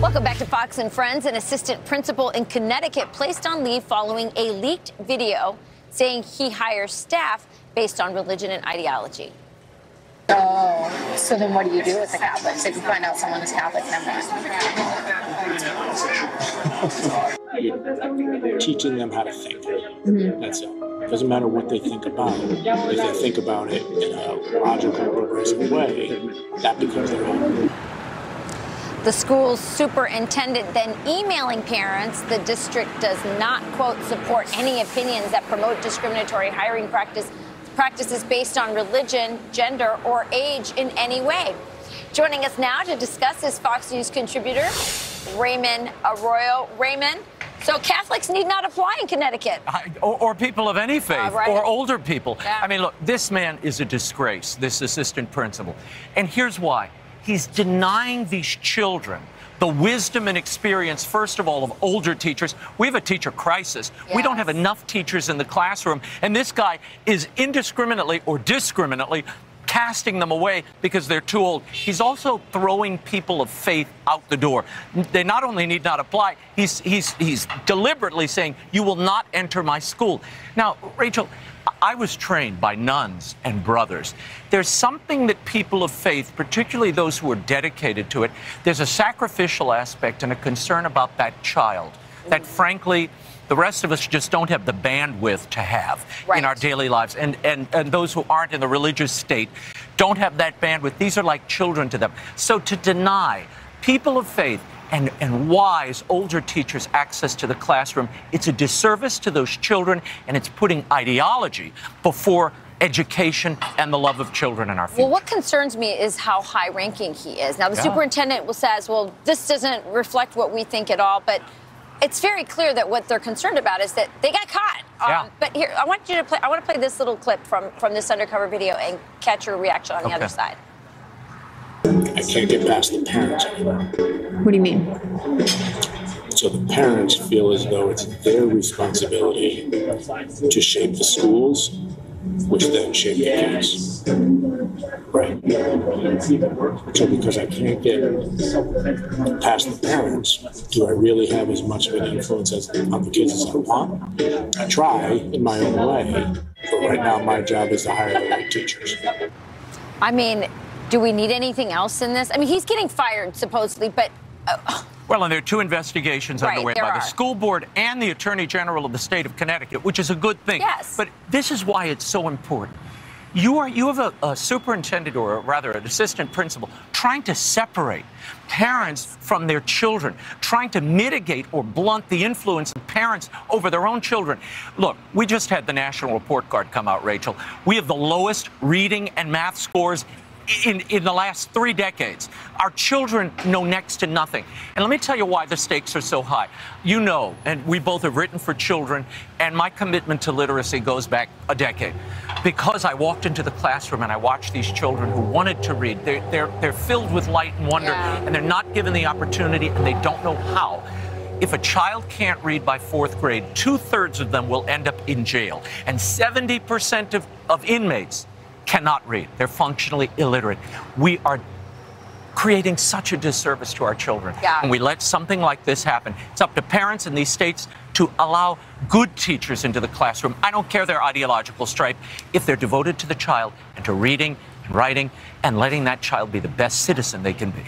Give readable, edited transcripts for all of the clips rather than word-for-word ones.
Welcome back to Fox and Friends. An assistant principal in Connecticut placed on leave following a leaked video saying he hires staff based on religion and ideology. Oh, so then what do you do with the Catholics if you find out someone is Catholic? Teaching them how to think. That's it. Doesn't matter what they think about it. If they think about it in a logical, progressive way, that becomes their own. The school's superintendent then emailing parents. The district does not, quote, support any opinions that promote discriminatory hiring practices based on religion, gender, or age in any way. Joining us now to discuss is Fox News contributor Raymond Arroyo. Raymond, so Catholics need not apply in Connecticut. Or people of any faith, right. or older people. Yeah. I mean, look, this man is a disgrace, this assistant principal. And here's why. He's denying these children the wisdom and experience, first of all, of older teachers. We have a teacher crisis. Yes. We don't have enough teachers in the classroom. And this guy is indiscriminately or discriminately casting them away because they're too old. He's also throwing people of faith out the door. They not only need not apply, he's deliberately saying, you will not enter my school. Now, Rachel, I was trained by nuns and brothers. There's something that people of faith, particularly those who are dedicated to it, there's a sacrificial aspect and a concern about that child that, frankly, the rest of us just don't have the bandwidth to have in our daily lives. And those who aren't in the religious state don't have that bandwidth. These are like children to them. So to deny people of faith and wise older teachers access to the classroom, it's a disservice to those children, and it's putting ideology before education and the love of children in our future. Well, what concerns me is how high-ranking he is. Now, the superintendent says, well, this doesn't reflect what we think at all, but it's very clear that what they're concerned about is that they got caught. But here, I want to play this little clip from this undercover video and catch your reaction on the other side. I can't get past the parents anymore. What do you mean? So the parents feel as though it's their responsibility to shape the schools, which then shape the kids. Right. So because I can't get past the parents, do I really have as much of an influence on the kids as I want? I try in my own way, but right now my job is to hire the right teachers. I mean, do we need anything else in this? I mean, he's getting fired, supposedly, but... Well, and there are two investigations underway by the school board and the Attorney General of the state of Connecticut, which is a good thing. Yes. But this is why it's so important. You have a superintendent, or rather an assistant principal, trying to separate parents from their children, trying to mitigate or blunt the influence of parents over their own children. Look, we just had the National Report Card come out, Rachel. We have the lowest reading and math scores in the last 3 decades. Our children know next to nothing. And let me tell you why the stakes are so high. You know, and we both have written for children, and my commitment to literacy goes back a decade. Because I walked into the classroom and I watched these children who wanted to read. They're filled with light and wonder, and they're not given the opportunity, and they don't know how. If a child can't read by 4th grade, 2/3 of them will end up in jail. And 70% of inmates cannot read. They're functionally illiterate. We are creating such a disservice to our children. And we let something like this happen. It's up to parents in these states to allow good teachers into the classroom. I don't care their ideological stripe, if they're devoted to the child and to reading and writing and letting that child be the best citizen they can be.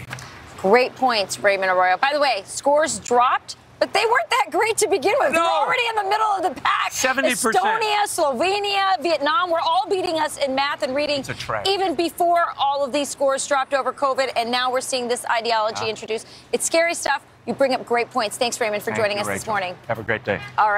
Great points, Raymond Arroyo. By the way, scores dropped, but they weren't that great to begin with. No. We're already in the middle of the pack. 70%. Estonia, Slovenia, Vietnam, we're all beating us in math and reading. It's a trap. Even before all of these scores dropped over COVID, and now we're seeing this ideology introduced. It's scary stuff. You bring up great points. Thanks, Raymond, for joining us this morning. Have a great day. All right.